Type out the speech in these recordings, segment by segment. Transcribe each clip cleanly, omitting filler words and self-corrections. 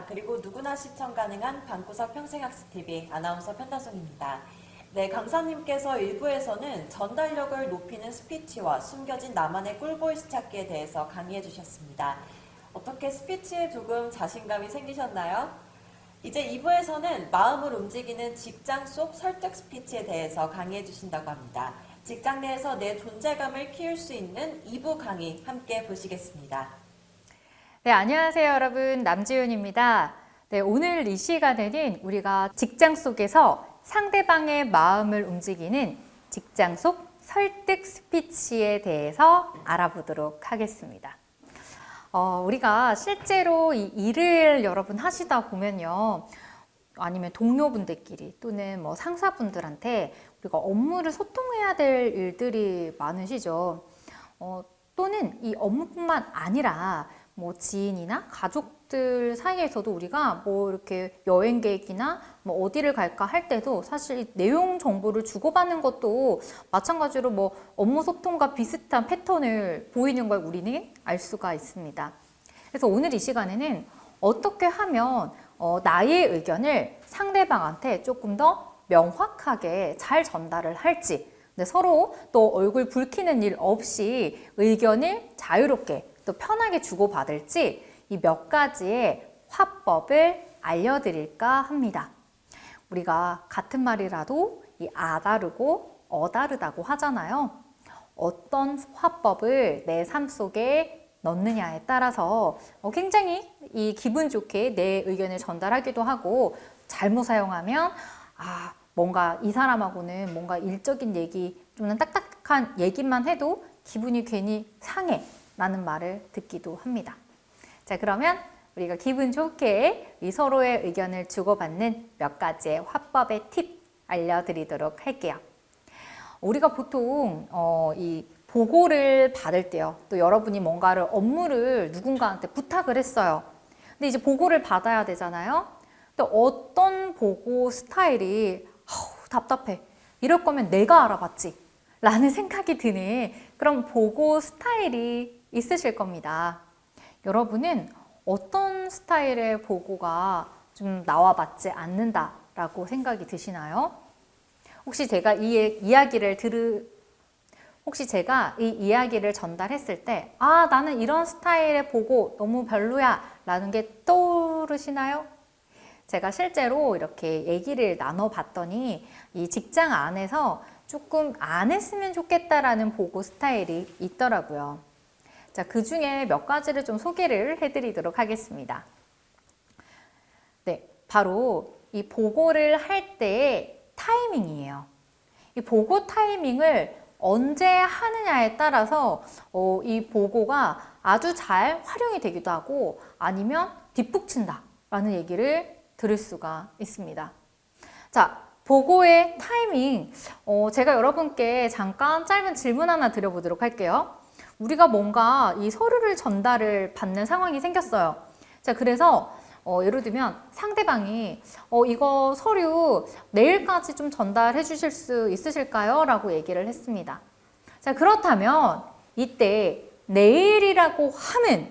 그리고 누구나 시청 가능한 방구석 평생학습TV 아나운서 편다송입니다. 네, 강사님께서 일부에서는 전달력을 높이는 스피치와 숨겨진 나만의 꿀보이스 찾기에 대해서 강의해 주셨습니다. 어떻게 스피치에 조금 자신감이 생기셨나요? 이제 2부에서는 마음을 움직이는 직장 속 설득 스피치에 대해서 강의해 주신다고 합니다. 직장 내에서 내 존재감을 키울 수 있는 2부 강의 함께 보시겠습니다. 네, 안녕하세요 여러분. 남지윤입니다. 네, 오늘 이 시간에는 우리가 직장 속에서 상대방의 마음을 움직이는 직장 속 설득 스피치에 대해서 알아보도록 하겠습니다. 우리가 실제로 이 일을 여러분 하시다 보면요. 아니면 동료분들끼리 또는 뭐 상사분들한테 우리가 업무를 소통해야 될 일들이 많으시죠. 또는 이 업무뿐만 아니라 뭐 지인이나 가족들 사이에서도 우리가 뭐 이렇게 여행 계획이나 뭐 어디를 갈까 할 때도 사실 내용 정보를 주고받는 것도 마찬가지로 뭐 업무 소통과 비슷한 패턴을 보이는 걸 우리는 알 수가 있습니다. 그래서 오늘 이 시간에는 어떻게 하면 나의 의견을 상대방한테 조금 더 명확하게 잘 전달을 할지, 서로 또 얼굴 붉히는 일 없이 의견을 자유롭게 또 편하게 주고받을지 이 몇 가지의 화법을 알려드릴까 합니다. 우리가 같은 말이라도 이 아다르고 어다르다고 하잖아요. 어떤 화법을 내 삶 속에 넣느냐에 따라서 굉장히 이 기분 좋게 내 의견을 전달하기도 하고, 잘못 사용하면 뭔가 이 사람하고는 뭔가 일적인 얘기, 좀 딱딱한 얘기만 해도 기분이 괜히 상해 라는 말을 듣기도 합니다. 자, 그러면 우리가 기분 좋게 이 서로의 의견을 주고받는 몇 가지의 화법의 팁 알려드리도록 할게요. 우리가 보통 이 보고를 받을 때요. 또 여러분이 뭔가를 업무를 누군가한테 부탁을 했어요. 근데 이제 보고를 받아야 되잖아요. 또 어떤 보고 스타일이 답답해. 이럴 거면 내가 알아봤지. 라는 생각이 드는 그런 보고 스타일이 있으실 겁니다. 여러분은 어떤 스타일의 보고가 좀 나와봤지 않는다라고 생각이 드시나요? 혹시 제가 이 이야기를 전달했을 때 나는 이런 스타일의 보고 너무 별로야 라는 게 떠오르시나요? 제가 실제로 이렇게 얘기를 나눠봤더니 이 직장 안에서 조금 안 했으면 좋겠다라는 보고 스타일이 있더라고요. 자, 그 중에 몇 가지를 좀 소개를 해드리도록 하겠습니다. 네, 바로 이 보고를 할 때의 타이밍이에요. 이 보고 타이밍을 언제 하느냐에 따라서 이 보고가 아주 잘 활용이 되기도 하고 아니면 뒷북친다 라는 얘기를 들을 수가 있습니다. 자, 보고의 타이밍, 제가 여러분께 잠깐 짧은 질문 하나 드려보도록 할게요. 우리가 뭔가 이 서류를 전달을 받는 상황이 생겼어요. 자, 그래서 예를 들면 상대방이 이거 서류 내일까지 좀 전달해 주실 수 있으실까요? 라고 얘기를 했습니다. 자, 그렇다면 이때 내일이라고 하면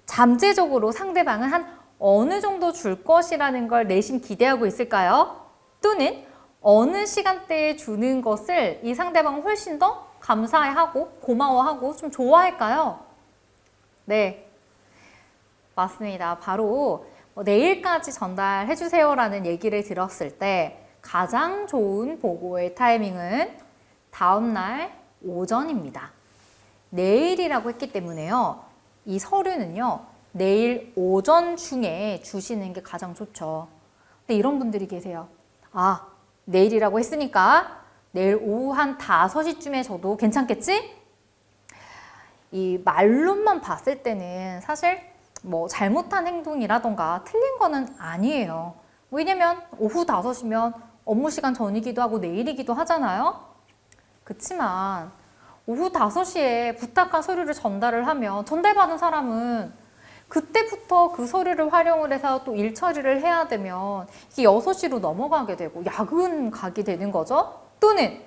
잠재적으로 상대방은 한 어느 정도 줄 것이라는 걸 내심 기대하고 있을까요? 또는 어느 시간대에 주는 것을 이 상대방은 훨씬 더 감사해하고 고마워하고 좀 좋아할까요? 네, 맞습니다. 바로 내일까지 전달해 주세요라는 얘기를 들었을 때 가장 좋은 보고의 타이밍은 다음날 오전입니다. 내일이라고 했기 때문에요. 이 서류는요. 내일 오전 중에 주시는 게 가장 좋죠. 근데 이런 분들이 계세요. 내일이라고 했으니까 내일 오후 한 5시쯤에 줘도 괜찮겠지? 이 말로만 봤을 때는 사실 뭐 잘못한 행동이라던가 틀린 거는 아니에요. 왜냐면 오후 5시면 업무 시간 전이기도 하고 내일이기도 하잖아요. 그치만 오후 5시에 부탁한 서류를 전달을 하면 전달받은 사람은 그때부터 그 서류를 활용을 해서 또 일 처리를 해야 되면 이게 6시로 넘어가게 되고 야근 가게 되는 거죠. 또는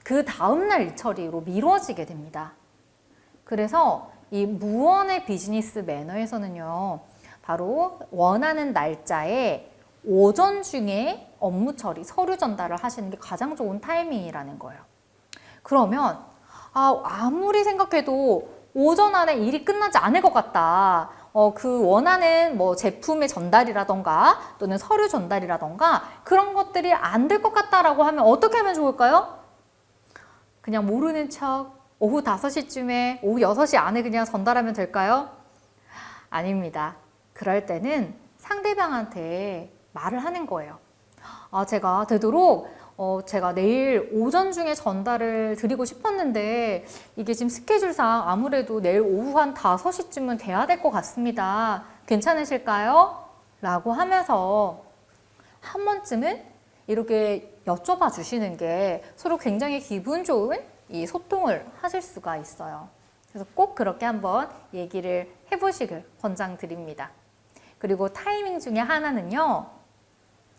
그 다음날 일 처리로 미뤄지게 됩니다. 그래서 이 무언의 비즈니스 매너에서는요, 바로 원하는 날짜에 오전 중에 업무 처리, 서류 전달을 하시는 게 가장 좋은 타이밍이라는 거예요. 그러면 아무리 생각해도 오전 안에 일이 끝나지 않을 것 같다. 그 원하는 뭐 제품의 전달이라던가 또는 서류 전달이라던가 그런 것들이 안 될 것 같다라고 하면 어떻게 하면 좋을까요? 그냥 모르는 척 오후 5시쯤에 오후 6시 안에 그냥 전달하면 될까요? 아닙니다. 그럴 때는 상대방한테 말을 하는 거예요. 제가 되도록 제가 내일 오전 중에 전달을 드리고 싶었는데 이게 지금 스케줄상 아무래도 내일 오후 한 5시쯤은 돼야 될 것 같습니다. 괜찮으실까요? 라고 하면서 한 번쯤은 이렇게 여쭤봐 주시는 게 서로 굉장히 기분 좋은 이 소통을 하실 수가 있어요. 그래서 꼭 그렇게 한번 얘기를 해보시길 권장드립니다. 그리고 타이밍 중에 하나는요,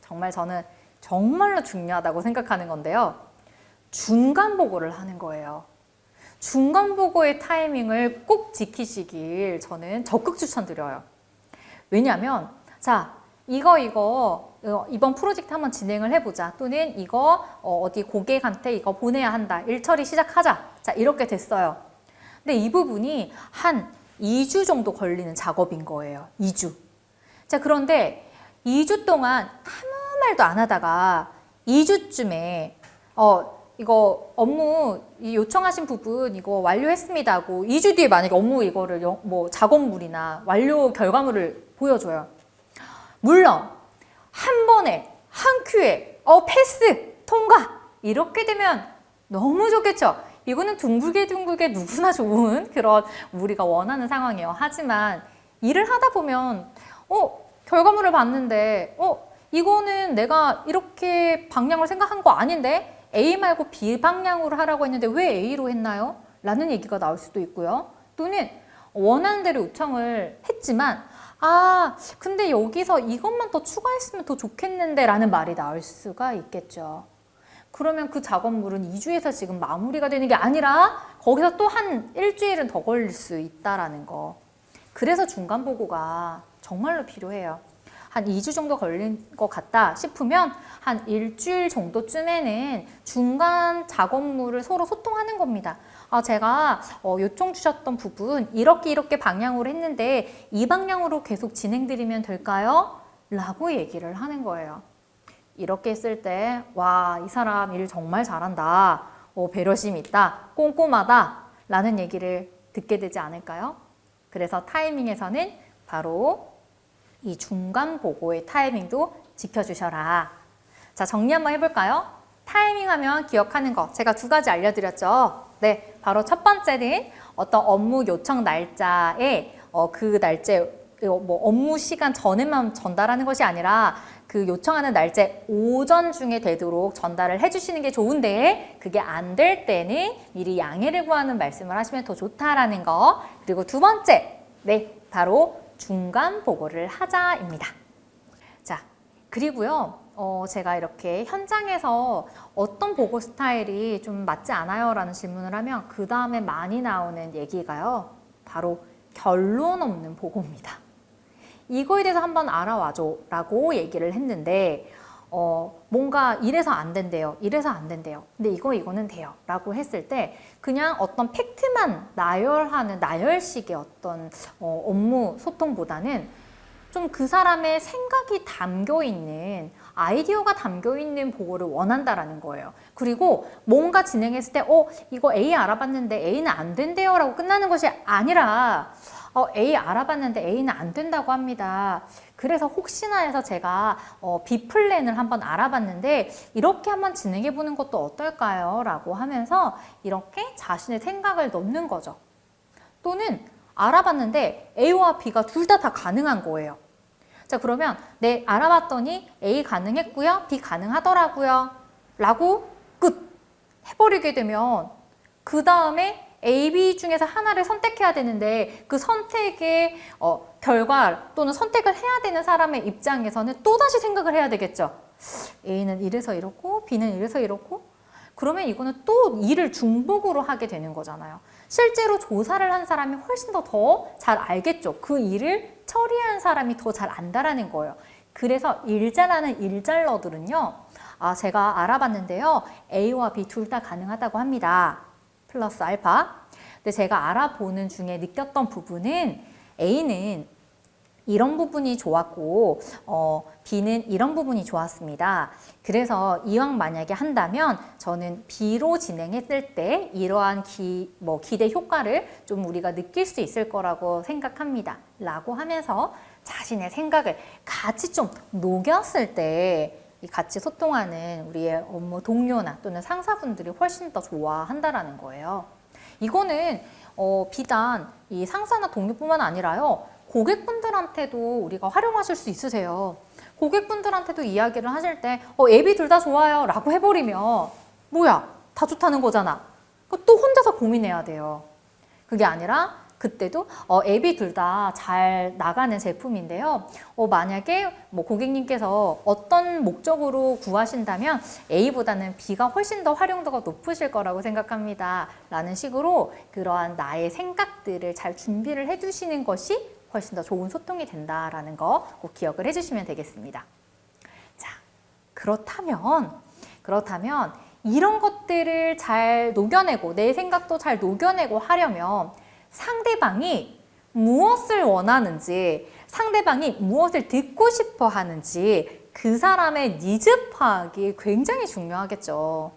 정말 저는 정말로 중요하다고 생각하는 건데요. 중간 보고를 하는 거예요. 중간 보고의 타이밍을 꼭 지키시길 저는 적극 추천드려요. 왜냐하면 자, 이번 프로젝트 한번 진행을 해보자. 또는 이거 어디 고객한테 이거 보내야 한다. 일 처리 시작하자. 자, 이렇게 됐어요. 근데 이 부분이 한 2주 정도 걸리는 작업인 거예요. 2주. 자, 그런데 2주 동안 아무 말도 안 하다가 2주쯤에 이거 업무 요청하신 부분 이거 완료했습니다 하고 2주 뒤에 만약에 업무 이거를 뭐 작업물이나 완료 결과물을 보여줘요. 물론 한 번에 한 큐에 패스 통과 이렇게 되면 너무 좋겠죠. 이거는 둥글게 누구나 좋은 그런 우리가 원하는 상황이에요. 하지만 일을 하다 보면 결과물을 봤는데 이거는 내가 이렇게 방향을 생각한 거 아닌데 A 말고 B 방향으로 하라고 했는데 왜 A로 했나요? 라는 얘기가 나올 수도 있고요. 또는 원하는 대로 요청을 했지만 근데 여기서 이것만 더 추가했으면 더 좋겠는데 라는 말이 나올 수가 있겠죠. 그러면 그 작업물은 2주에서 지금 마무리가 되는 게 아니라 거기서 또 한 일주일은 더 걸릴 수 있다라는 거. 그래서 중간 보고가 정말로 필요해요. 한 2주 정도 걸린 것 같다 싶으면 한 일주일 정도쯤에는 중간 작업물을 서로 소통하는 겁니다. 제가 요청 주셨던 부분 이렇게 방향으로 했는데 이 방향으로 계속 진행드리면 될까요? 라고 얘기를 하는 거예요. 이렇게 했을 때 와, 이 사람 일 정말 잘한다. 배려심 있다. 꼼꼼하다. 라는 얘기를 듣게 되지 않을까요? 그래서 타이밍에서는 바로 이 중간 보고의 타이밍도 지켜주셔라. 자, 정리 한번 해볼까요? 타이밍 하면 기억하는 거 제가 2가지 알려드렸죠. 네, 바로 첫 번째는 어떤 업무 요청 날짜에 그 날짜에 뭐 업무 시간 전에만 전달하는 것이 아니라 그 요청하는 날짜 오전 중에 되도록 전달을 해주시는 게 좋은데 그게 안 될 때는 미리 양해를 구하는 말씀을 하시면 더 좋다라는 거. 그리고 두 번째, 네, 바로 중간 보고를 하자입니다. 자, 그리고요, 제가 이렇게 현장에서 어떤 보고 스타일이 좀 맞지 않아요? 라는 질문을 하면 그 다음에 많이 나오는 얘기가요, 바로 결론 없는 보고입니다. 이거에 대해서 한번 알아와줘 라고 얘기를 했는데 뭔가 이래서 안 된대요. 이래서 안 된대요. 근데 이거는 돼요. 라고 했을 때 그냥 어떤 팩트만 나열하는 나열식의 어떤 업무 소통보다는 좀 그 사람의 생각이 담겨있는 아이디어가 담겨있는 보고를 원한다라는 거예요. 그리고 뭔가 진행했을 때 이거 A 알아봤는데 A는 안 된대요 라고 끝나는 것이 아니라 A 알아봤는데 A는 안 된다고 합니다. 그래서 혹시나 해서 제가 B 플랜을 한번 알아봤는데 이렇게 한번 진행해 보는 것도 어떨까요? 라고 하면서 이렇게 자신의 생각을 넣는 거죠. 또는 알아봤는데 A와 B가 둘 다 가능한 거예요. 자, 그러면 네, 알아봤더니 A 가능했고요, B 가능하더라고요 라고 끝 해버리게 되면 그 다음에 A, B 중에서 하나를 선택해야 되는데 그 선택의 결과 또는 선택을 해야 되는 사람의 입장에서는 또다시 생각을 해야 되겠죠. A는 이래서 이렇고 B는 이래서 이렇고 그러면 이거는 또 일을 중복으로 하게 되는 거잖아요. 실제로 조사를 한 사람이 훨씬 더 잘 알겠죠. 그 일을 처리한 사람이 더 잘 안다라는 거예요. 그래서 일 잘하는 일잘러들은요, 제가 알아봤는데요, A와 B 둘 다 가능하다고 합니다. 플러스 알파. 근데 제가 알아보는 중에 느꼈던 부분은 A는 이런 부분이 좋았고 B는 이런 부분이 좋았습니다. 그래서 이왕 만약에 한다면 저는 B로 진행했을 때 이러한 기대 효과를 좀 우리가 느낄 수 있을 거라고 생각합니다. 라고 하면서 자신의 생각을 같이 좀 녹였을 때 같이 소통하는 우리의 업무 동료나 또는 상사분들이 훨씬 더 좋아한다라는 거예요. 이거는 비단 이 상사나 동료뿐만 아니라요, 고객분들한테도 우리가 활용하실 수 있으세요. 고객분들한테도 이야기를 하실 때 앱이 둘 다 좋아요 라고 해버리면 뭐야, 다 좋다는 거잖아. 또 혼자서 고민해야 돼요. 그게 아니라 그때도 앱이 둘 다 잘 나가는 제품인데요, 만약에 뭐 고객님께서 어떤 목적으로 구하신다면 A보다는 B가 훨씬 더 활용도가 높으실 거라고 생각합니다 라는 식으로 그러한 나의 생각들을 잘 준비를 해두시는 것이 훨씬 더 좋은 소통이 된다라는 거 꼭 기억을 해주시면 되겠습니다. 자, 그렇다면 이런 것들을 잘 녹여내고 내 생각도 잘 녹여내고 하려면 상대방이 무엇을 원하는지, 상대방이 무엇을 듣고 싶어 하는지 그 사람의 니즈 파악이 굉장히 중요하겠죠.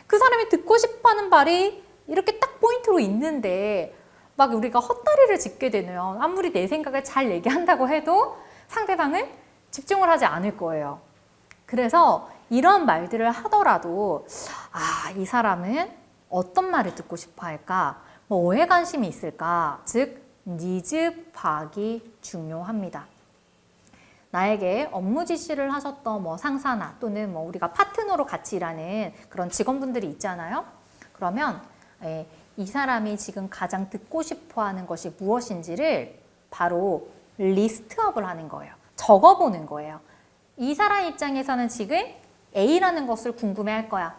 그 사람이 듣고 싶어 하는 말이 이렇게 딱 포인트로 있는데 막 우리가 헛다리를 짚게 되면 아무리 내 생각을 잘 얘기한다고 해도 상대방은 집중을 하지 않을 거예요. 그래서 이런 말들을 하더라도 이 사람은 어떤 말을 듣고 싶어 할까? 뭐에 관심이 있을까? 즉 니즈 파악이 중요합니다. 나에게 업무 지시를 하셨던 상사나 또는 우리가 파트너로 같이 일하는 그런 직원분들이 있잖아요. 그러면 이 사람이 지금 가장 듣고 싶어 하는 것이 무엇인지를 바로 리스트업을 하는 거예요. 적어보는 거예요. 이 사람 입장에서는 지금 A라는 것을 궁금해할 거야.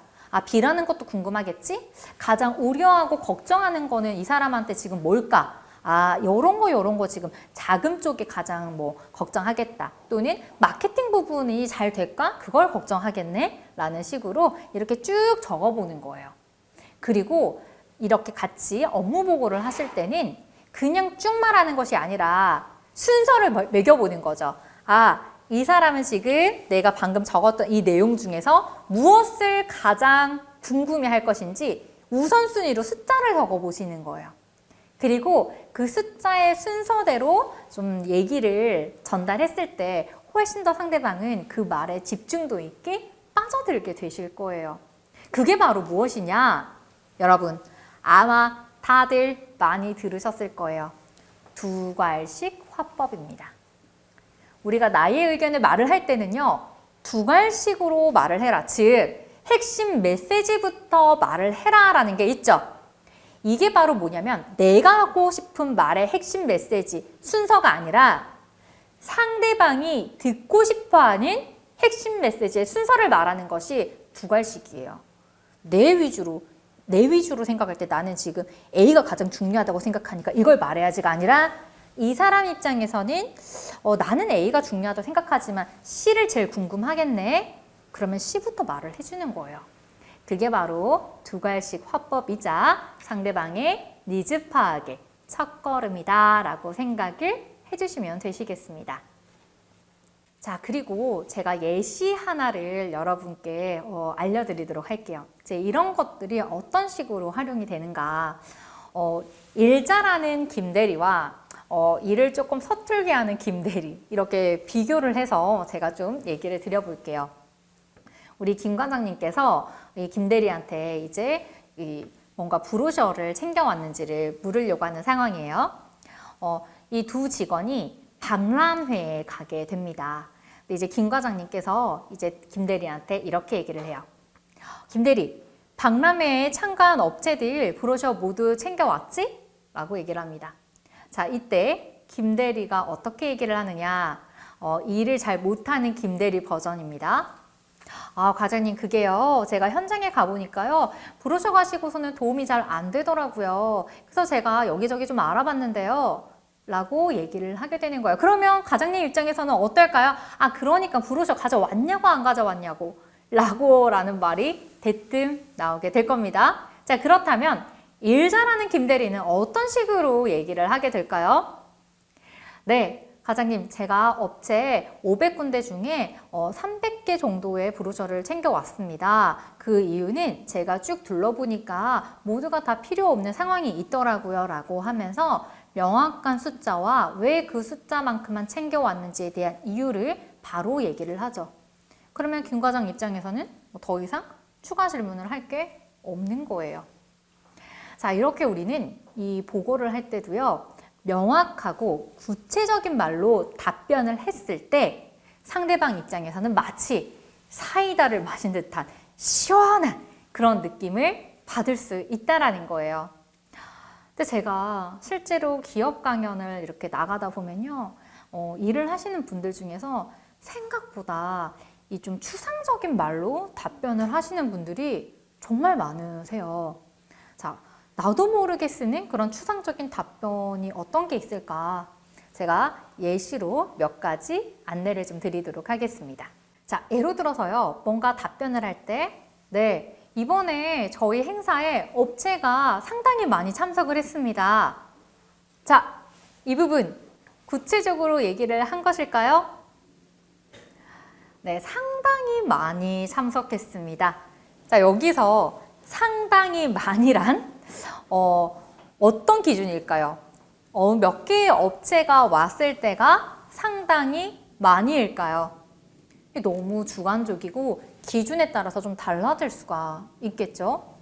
B라는 것도 궁금하겠지? 가장 우려하고 걱정하는 거는 이 사람한테 지금 뭘까? 요런 거 지금 자금 쪽에 가장 걱정하겠다. 또는 마케팅 부분이 잘 될까? 그걸 걱정하겠네? 라는 식으로 이렇게 쭉 적어보는 거예요. 그리고 이렇게 같이 업무 보고를 하실 때는 그냥 쭉 말하는 것이 아니라 순서를 매겨보는 거죠. 이 사람은 지금 내가 방금 적었던 이 내용 중에서 무엇을 가장 궁금해할 것인지 우선순위로 숫자를 적어보시는 거예요. 그리고 그 숫자의 순서대로 좀 얘기를 전달했을 때 훨씬 더 상대방은 그 말에 집중도 있게 빠져들게 되실 거예요. 그게 바로 무엇이냐? 여러분, 아마 다들 많이 들으셨을 거예요. 두괄식 화법입니다. 우리가 나의 의견을 말을 할 때는요, 두괄식으로 말을 해라. 즉, 핵심 메시지부터 말을 해라 라는 게 있죠. 이게 바로 뭐냐면 내가 하고 싶은 말의 핵심 메시지 순서가 아니라 상대방이 듣고 싶어하는 핵심 메시지의 순서를 말하는 것이 두괄식이에요. 내 위주로 생각할 때 나는 지금 A가 가장 중요하다고 생각하니까 이걸 말해야지가 아니라 이 사람 입장에서는 나는 A가 중요하다고 생각하지만 C를 제일 궁금하겠네. 그러면 C부터 말을 해주는 거예요. 그게 바로 두괄식 화법이자 상대방의 니즈 파악의 첫걸음이다 라고 생각을 해주시면 되시겠습니다. 자, 그리고 제가 예시 하나를 여러분께 알려드리도록 할게요. 이제 이런 것들이 어떤 식으로 활용이 되는가. 일 잘하는 김대리와 일을 조금 서툴게 하는 김대리, 이렇게 비교를 해서 제가 좀 얘기를 드려볼게요. 우리 김 과장님께서 이 김대리한테 이제 뭔가 브로셔를 챙겨왔는지를 물으려고 하는 상황이에요. 이 두 직원이 박람회에 가게 됩니다. 근데 이제 김 과장님께서 이제 김대리한테 이렇게 얘기를 해요. 김대리, 박람회에 참가한 업체들 브로셔 모두 챙겨왔지? 라고 얘기를 합니다. 자, 이때 김대리가 어떻게 얘기를 하느냐? 일을 잘 못하는 김대리 버전입니다. 아, 과장님, 그게요. 제가 현장에 가보니까요. 브로셔 가시고서는 도움이 잘 안 되더라고요. 그래서 제가 여기저기 좀 알아봤는데요. 라고 얘기를 하게 되는 거예요. 그러면 과장님 입장에서는 어떨까요? 아, 그러니까 브로셔 가져왔냐고 안 가져왔냐고 라는 말이 대뜸 나오게 될 겁니다. 자, 그렇다면 일 잘하는 김대리는 어떤 식으로 얘기를 하게 될까요? 네. 과장님, 제가 업체 500군데 중에 300개 정도의 브로셔를 챙겨왔습니다. 그 이유는 제가 쭉 둘러보니까 모두가 다 필요 없는 상황이 있더라고요. 라고 하면서 명확한 숫자와 왜 그 숫자만큼만 챙겨왔는지에 대한 이유를 바로 얘기를 하죠. 그러면 김 과장 입장에서는 더 이상 추가 질문을 할 게 없는 거예요. 자, 이렇게 우리는 이 보고를 할 때도요. 명확하고 구체적인 말로 답변을 했을 때 상대방 입장에서는 마치 사이다를 마신 듯한 시원한 그런 느낌을 받을 수 있다라는 거예요. 근데 제가 실제로 기업 강연을 이렇게 나가다 보면요. 일을 하시는 분들 중에서 생각보다 이 좀 추상적인 말로 답변을 하시는 분들이 정말 많으세요. 자, 나도 모르게 쓰는 그런 추상적인 답변이 어떤 게 있을까? 제가 예시로 몇 가지 안내를 좀 드리도록 하겠습니다. 자, 예로 들어서요. 뭔가 답변을 할 때, 네, 이번에 저희 행사에 업체가 상당히 많이 참석을 했습니다. 자, 이 부분 구체적으로 얘기를 한 것일까요? 네, 상당히 많이 참석했습니다. 자, 여기서 상당히 많이란 어떤 기준일까요? 몇 개의 업체가 왔을 때가 상당히 많이일까요? 너무 주관적이고 기준에 따라서 좀 달라질 수가 있겠죠?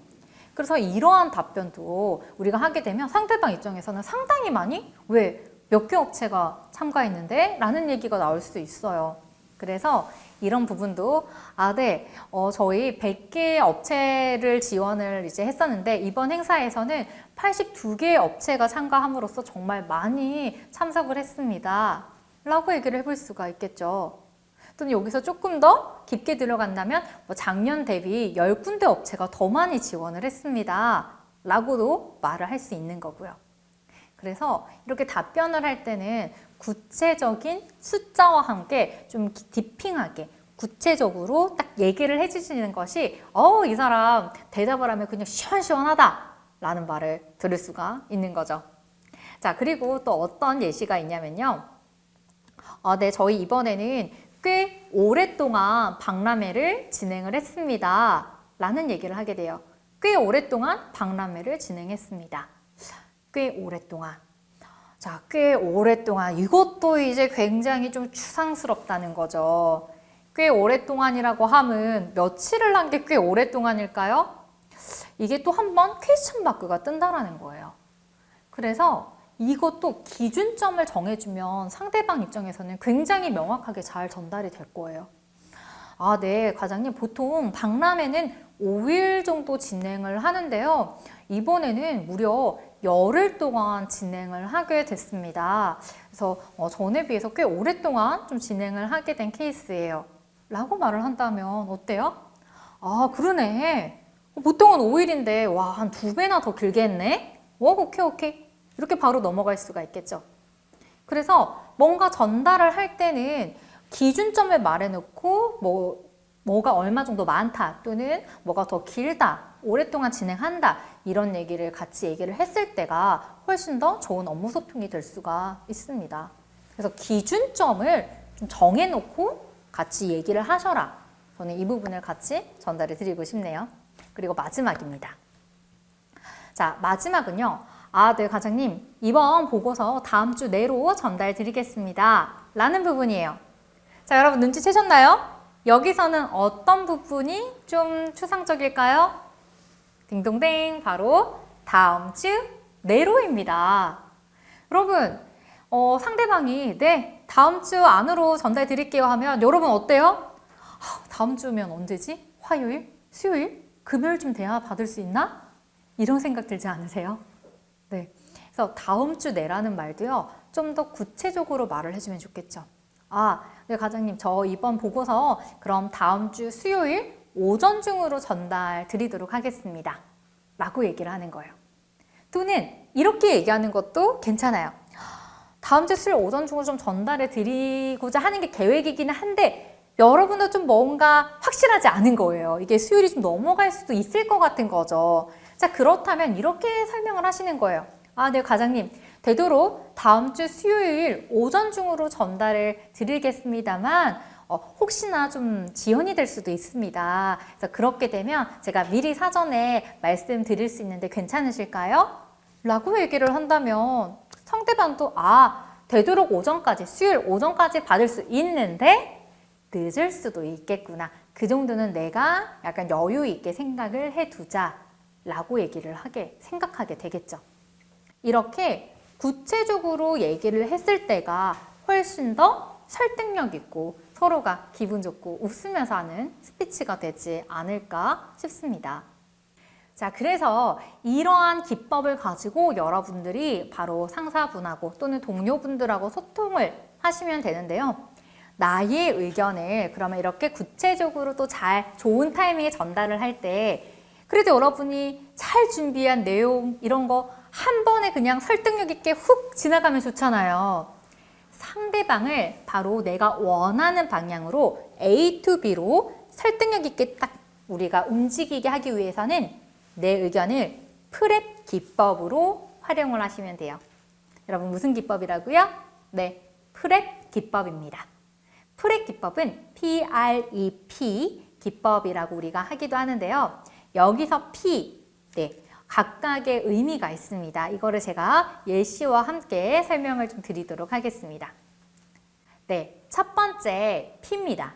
그래서 이러한 답변도 우리가 하게 되면 상대방 입장에서는 상당히 많이? 왜? 몇 개 업체가 참가했는데? 라는 얘기가 나올 수 있어요. 그래서 이런 부분도 네, 저희 100개의 업체를 지원을 이제 했었는데 이번 행사에서는 82개의 업체가 참가함으로써 정말 많이 참석을 했습니다. 라고 얘기를 해볼 수가 있겠죠. 또는 여기서 조금 더 깊게 들어간다면 작년 대비 10군데 업체가 더 많이 지원을 했습니다. 라고도 말을 할 수 있는 거고요. 그래서 이렇게 답변을 할 때는 구체적인 숫자와 함께 좀 디핑하게 구체적으로 딱 얘기를 해주시는 것이 이 사람 대답을 하면 그냥 시원시원하다 라는 말을 들을 수가 있는 거죠. 자, 그리고 또 어떤 예시가 있냐면요. 네, 저희 이번에는 꽤 오랫동안 박람회를 진행을 했습니다. 라는 얘기를 하게 돼요. 꽤 오랫동안 박람회를 진행했습니다. 꽤 오랫동안. 자, 꽤 오랫동안. 이것도 이제 굉장히 좀 추상스럽다는 거죠. 꽤 오랫동안이라고 하면 며칠을 한 게 꽤 오랫동안일까요? 이게 또 한 번 퀘스천 마크가 뜬다라는 거예요. 그래서 이것도 기준점을 정해주면 상대방 입장에서는 굉장히 명확하게 잘 전달이 될 거예요. 네, 과장님, 보통 박람회는 5일 정도 진행을 하는데요. 이번에는 무려 열흘 동안 진행을 하게 됐습니다. 그래서 전에 비해서 꽤 오랫동안 좀 진행을 하게 된 케이스예요. 라고 말을 한다면 어때요? 그러네. 보통은 5일인데 와, 한 2배나 더 길게 했네? 오케이. 이렇게 바로 넘어갈 수가 있겠죠. 그래서 뭔가 전달을 할 때는 기준점을 말해놓고 뭐가 얼마 정도 많다 또는 뭐가 더 길다, 오랫동안 진행한다 이런 얘기를 같이 얘기를 했을 때가 훨씬 더 좋은 업무 소통이 될 수가 있습니다. 그래서 기준점을 좀 정해놓고 같이 얘기를 하셔라. 저는 이 부분을 같이 전달해 드리고 싶네요. 그리고 마지막입니다. 자, 마지막은요. 네, 과장님. 이번 보고서 다음 주 내로 전달 드리겠습니다. 라는 부분이에요. 자, 여러분 눈치채셨나요? 여기서는 어떤 부분이 좀 추상적일까요? 딩동댕, 바로 다음 주 내로입니다. 여러분, 상대방이 네, 다음 주 안으로 전달 드릴게요 하면 여러분 어때요? 다음 주면 언제지? 화요일? 수요일? 금요일쯤 돼야 받을 수 있나? 이런 생각 들지 않으세요? 네. 그래서 다음 주 내라는 말도요, 좀 더 구체적으로 말을 해주면 좋겠죠. 네, 과장님, 저 이번 보고서 그럼 다음 주 수요일 오전 중으로 전달 드리도록 하겠습니다. 라고 얘기를 하는 거예요. 또는 이렇게 얘기하는 것도 괜찮아요. 다음 주 수요일 오전 중으로 좀 전달해 드리고자 하는 게 계획이기는 한데 여러분도 좀 뭔가 확실하지 않은 거예요. 이게 수요일이 좀 넘어갈 수도 있을 것 같은 거죠. 자, 그렇다면 이렇게 설명을 하시는 거예요. 아, 네, 과장님. 되도록 다음 주 수요일 오전 중으로 전달을 드리겠습니다만 혹시나 좀 지연이 될 수도 있습니다. 그래서 그렇게 되면 제가 미리 사전에 말씀드릴 수 있는데 괜찮으실까요? 라고 얘기를 한다면 상대방도 되도록 오전까지, 수요일 오전까지 받을 수 있는데 늦을 수도 있겠구나. 그 정도는 내가 약간 여유 있게 생각을 해두자 라고 얘기를 생각하게 되겠죠. 이렇게 구체적으로 얘기를 했을 때가 훨씬 더 설득력 있고 서로가 기분 좋고 웃으면서 하는 스피치가 되지 않을까 싶습니다. 자, 그래서 이러한 기법을 가지고 여러분들이 바로 상사분하고 또는 동료분들하고 소통을 하시면 되는데요. 나의 의견을 그러면 이렇게 구체적으로 또 잘 좋은 타이밍에 전달을 할 때 그래도 여러분이 잘 준비한 내용 이런 거 한 번에 그냥 설득력 있게 훅 지나가면 좋잖아요. 상대방을 바로 내가 원하는 방향으로 A to B로 설득력 있게 딱 우리가 움직이게 하기 위해서는 내 의견을 프렙 기법으로 활용을 하시면 돼요. 여러분 무슨 기법이라고요? 네, 프렙 기법입니다. 프렙 기법은 PREP 기법이라고 우리가 하기도 하는데요. 여기서 P, 네, 각각의 의미가 있습니다. 이거를 제가 예시와 함께 설명을 좀 드리도록 하겠습니다. 네, 첫 번째 P입니다.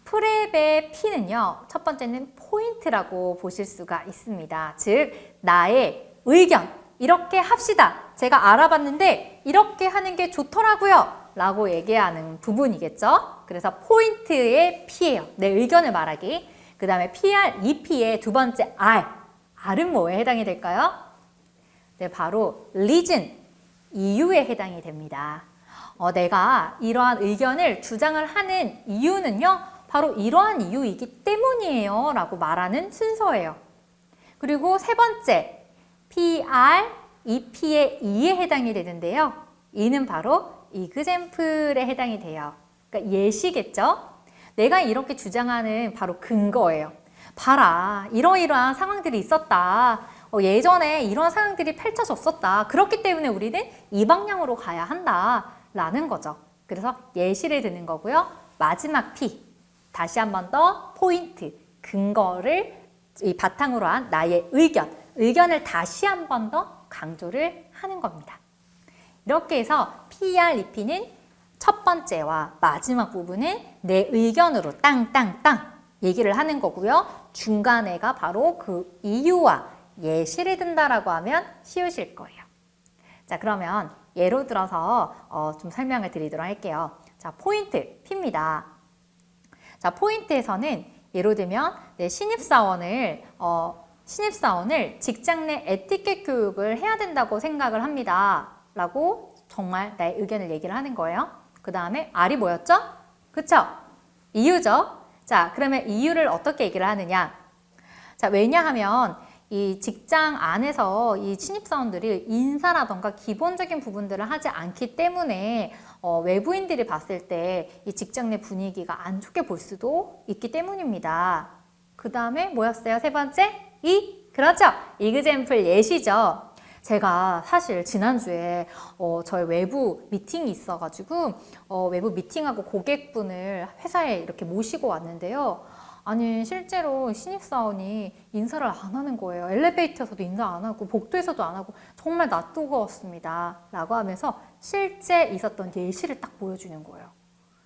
프렙의 P는요, 첫 번째는 포인트라고 보실 수가 있습니다. 즉, 나의 의견, 이렇게 합시다. 제가 알아봤는데 이렇게 하는 게 좋더라고요. 라고 얘기하는 부분이겠죠. 그래서 포인트의 P예요. 내 의견을 말하기. 그 다음에 PREP의 두 번째 R은 뭐에 해당이 될까요? 네, 바로 reason, 이유에 해당이 됩니다. 내가 이러한 의견을 주장을 하는 이유는요, 바로 이러한 이유이기 때문이에요 라고 말하는 순서예요. 그리고 세 번째, PREP의 E에 해당이 되는데요. E는 바로 example에 해당이 돼요. 그러니까 예시겠죠? 내가 이렇게 주장하는 바로 근거예요. 봐라, 이러이러한 상황들이 있었다. 예전에 이런 상황들이 펼쳐졌었다. 그렇기 때문에 우리는 이 방향으로 가야 한다. 라는 거죠. 그래서 예시를 드는 거고요. 마지막 P, 다시 한 번 더 포인트, 근거를 이 바탕으로 한 나의 의견을 다시 한 번 더 강조를 하는 겁니다. 이렇게 해서 PREP는 첫 번째와 마지막 부분은 내 의견으로 땅땅땅 얘기를 하는 거고요. 중간에가 바로 그 이유와 예시를 든다라고 하면 쉬우실 거예요. 자, 그러면 예로 들어서 좀 설명을 드리도록 할게요. 자, 포인트 P입니다. 자, 포인트에서는 예로 들면 내 신입사원을 직장 내 에티켓 교육을 해야 된다고 생각을 합니다. 라고 정말 나의 의견을 얘기를 하는 거예요. 그 다음에 R이 뭐였죠? 그쵸? 이유죠? 자, 그러면 이유를 어떻게 얘기를 하느냐? 자, 왜냐하면 이 직장 안에서 이 신입사원들이 인사라던가 기본적인 부분들을 하지 않기 때문에 외부인들이 봤을 때 이 직장 내 분위기가 안 좋게 볼 수도 있기 때문입니다. 그 다음에 뭐였어요? 세 번째? 그렇죠. example 예시죠. 제가 사실 지난주에 저희 외부 미팅이 있어가지고 외부 미팅하고 고객분을 회사에 이렇게 모시고 왔는데요. 아니 실제로 신입사원이 인사를 안 하는 거예요. 엘리베이터에서도 인사 안 하고 복도에서도 안 하고 정말 낯뜨거웠습니다. 라고 하면서 실제 있었던 예시를 딱 보여주는 거예요.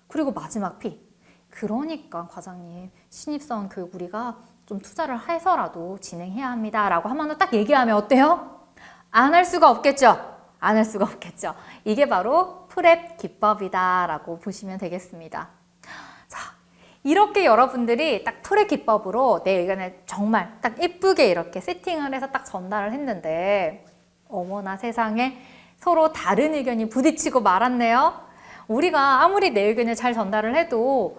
그리고 마지막 P. 그러니까 과장님 신입사원 교육 우리가 좀 투자를 해서라도 진행해야 합니다. 라고 한번 딱 얘기하면 어때요? 안 할 수가 없겠죠? 안 할 수가 없겠죠. 이게 바로 프렙 기법이다 라고 보시면 되겠습니다. 자, 이렇게 여러분들이 딱 프렙 기법으로 내 의견을 정말 딱 예쁘게 이렇게 세팅을 해서 딱 전달을 했는데 어머나 세상에 서로 다른 의견이 부딪히고 말았네요. 우리가 아무리 내 의견을 잘 전달을 해도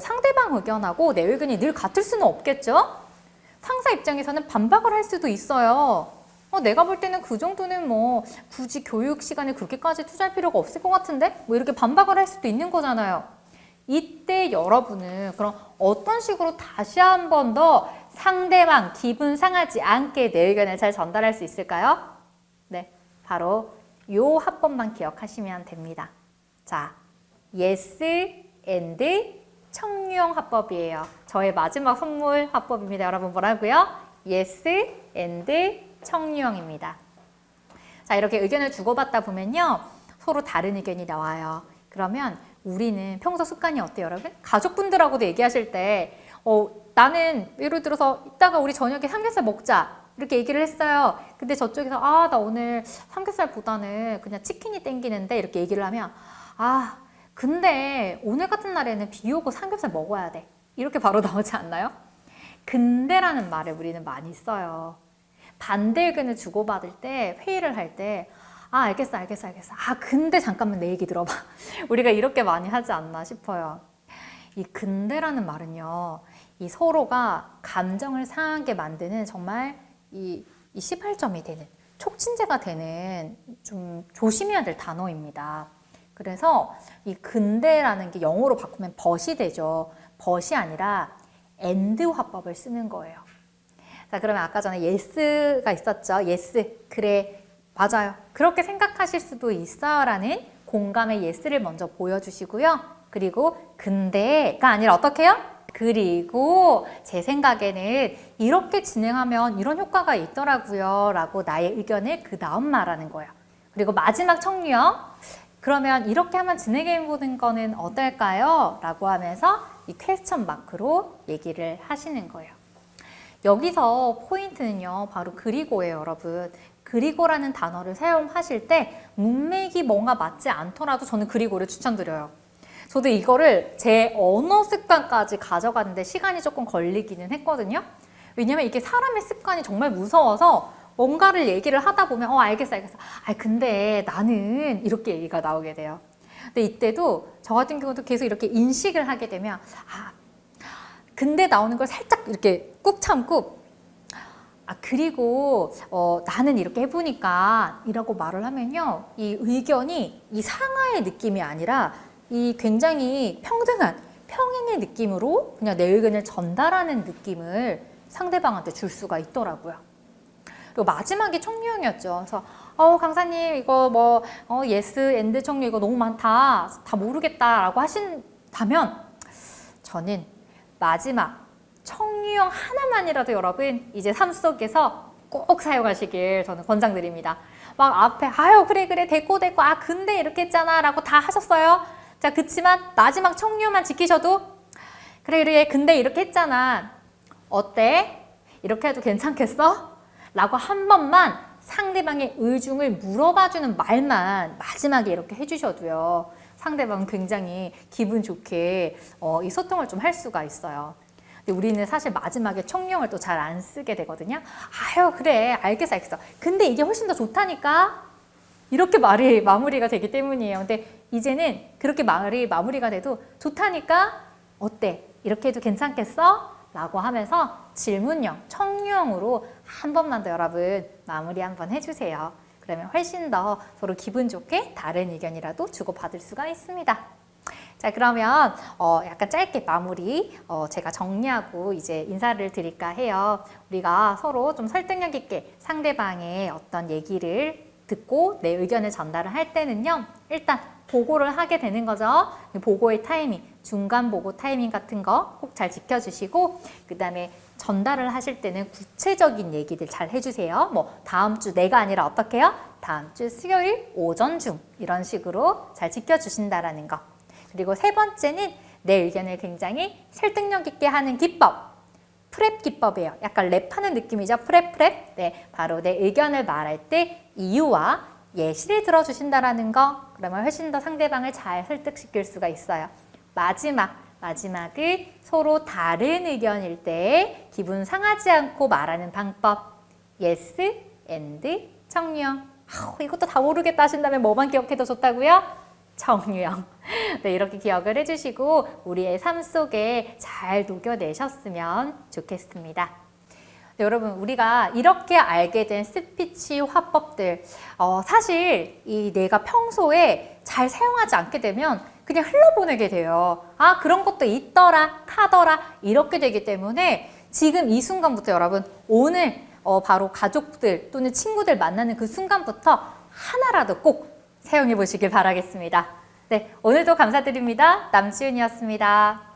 상대방 의견하고 내 의견이 늘 같을 수는 없겠죠? 상사 입장에서는 반박을 할 수도 있어요. 내가 볼 때는 그 정도는 뭐 굳이 교육 시간에 그렇게까지 투자할 필요가 없을 것 같은데? 뭐 이렇게 반박을 할 수도 있는 거잖아요. 이때 여러분은 그럼 어떤 식으로 다시 한 번 더 상대방 기분 상하지 않게 내 의견을 잘 전달할 수 있을까요? 네, 바로 요 합법만 기억하시면 됩니다. 자, yes and 청유형 합법이에요. 저의 마지막 선물 합법입니다. 여러분 뭐라고요? yes and 청유형입니다. 자, 이렇게 의견을 주고받다 보면요. 서로 다른 의견이 나와요. 그러면 우리는 평소 습관이 어때요, 여러분? 가족분들하고도 얘기하실 때 나는 예를 들어서 이따가 우리 저녁에 삼겹살 먹자 이렇게 얘기를 했어요. 근데 저쪽에서 나 오늘 삼겹살보다는 그냥 치킨이 땡기는데 이렇게 얘기를 하면 근데 오늘 같은 날에는 비 오고 삼겹살 먹어야 돼. 이렇게 바로 나오지 않나요? 근데라는 말을 우리는 많이 써요. 반대 의견을 주고받을 때, 회의를 할 때 알겠어. 근데 잠깐만 내 얘기 들어봐. 우리가 이렇게 많이 하지 않나 싶어요. 이 근데라는 말은요. 이 서로가 감정을 상하게 만드는 정말 이 시발점이 되는, 촉진제가 되는 좀 조심해야 될 단어입니다. 그래서 이 근데라는 게 영어로 바꾸면 but이 되죠. but이 아니라 and 화법을 쓰는 거예요. 자, 그러면 아까 전에 yes가 있었죠. yes, 그래, 맞아요. 그렇게 생각하실 수도 있어요 라는 공감의 yes를 먼저 보여주시고요. 그리고 근데가 아니라 어떻게 해요? 그리고 제 생각에는 이렇게 진행하면 이런 효과가 있더라고요 라고 나의 의견을 그 다음 말하는 거예요. 그리고 마지막 청유형, 그러면 이렇게 한번 진행해보는 거는 어떨까요? 라고 하면서 이 퀘스천 마크로 얘기를 하시는 거예요. 여기서 포인트는요, 바로 그리고예요, 여러분. 그리고라는 단어를 사용하실 때 문맥이 뭔가 맞지 않더라도 저는 그리고를 추천드려요. 저도 이거를 제 언어 습관까지 가져가는데 시간이 조금 걸리기는 했거든요. 왜냐면 이게 사람의 습관이 정말 무서워서 뭔가를 얘기를 하다 보면 알겠어. 근데 나는 이렇게 얘기가 나오게 돼요. 근데 이때도 저 같은 경우도 계속 이렇게 인식을 하게 되면 근데 나오는 걸 살짝 이렇게 꾹 참고 그리고 나는 이렇게 해보니까 이라고 말을 하면요. 이 의견이 이 상하의 느낌이 아니라 이 굉장히 평등한 평행의 느낌으로 그냥 내 의견을 전달하는 느낌을 상대방한테 줄 수가 있더라고요. 그리고 마지막이 청유형이었죠. 그래서 강사님 이거 yes and 청유 이거 너무 많다. 다 모르겠다라고 하신다면 저는 마지막 청유형 하나만이라도 여러분 이제 삶 속에서 꼭 사용하시길 저는 권장드립니다. 막 앞에 그래 됐고 근데 이렇게 했잖아 라고 다 하셨어요. 자, 그치만 마지막 청유만 지키셔도 그래 근데 이렇게 했잖아. 어때? 이렇게 해도 괜찮겠어? 라고 한 번만 상대방의 의중을 물어봐주는 말만 마지막에 이렇게 해주셔도요. 상대방은 굉장히 기분 좋게 이 소통을 좀 할 수가 있어요. 근데 우리는 사실 마지막에 청유형을 또 잘 안 쓰게 되거든요. 그래 알겠어. 근데 이게 훨씬 더 좋다니까. 이렇게 말이 마무리가 되기 때문이에요. 근데 이제는 그렇게 말이 마무리가 돼도 좋다니까 어때? 이렇게 해도 괜찮겠어? 라고 하면서 질문형, 청유형으로 한 번만 더 여러분 마무리 한번 해주세요. 그러면 훨씬 더 서로 기분 좋게 다른 의견이라도 주고받을 수가 있습니다. 자, 그러면 약간 짧게 마무리 제가 정리하고 이제 인사를 드릴까 해요. 우리가 서로 좀 설득력 있게 상대방의 어떤 얘기를 듣고 내 의견을 전달을 할 때는요. 일단 보고를 하게 되는 거죠. 보고의 타이밍, 중간 보고 타이밍 같은 거 꼭 잘 지켜주시고 그 다음에 전달을 하실 때는 구체적인 얘기들 잘 해주세요. 다음 주 내가 아니라 어떻게 해요? 다음 주 수요일 오전 중 이런 식으로 잘 지켜주신다라는 거. 그리고 세 번째는 내 의견을 굉장히 설득력 있게 하는 기법. 프랩 기법이에요. 약간 랩하는 느낌이죠. 프랩. 네, 바로 내 의견을 말할 때 이유와 예시를 들어주신다라는 거. 그러면 훨씬 더 상대방을 잘 설득시킬 수가 있어요. 마지막은 서로 다른 의견일 때 기분 상하지 않고 말하는 방법. yes and 청유형. 이것도 다 모르겠다 하신다면 뭐만 기억해도 좋다고요? 정유영. 네, 이렇게 기억을 해주시고 우리의 삶 속에 잘 녹여내셨으면 좋겠습니다. 네, 여러분, 우리가 이렇게 알게 된 스피치 화법들, 사실 내가 평소에 잘 사용하지 않게 되면 그냥 흘러보내게 돼요. 아, 그런 것도 있더라, 하더라, 이렇게 되기 때문에 지금 이 순간부터 여러분, 오늘 바로 가족들 또는 친구들 만나는 그 순간부터 하나라도 꼭 사용해 보시길 바라겠습니다. 네, 오늘도 감사드립니다. 남지은이었습니다.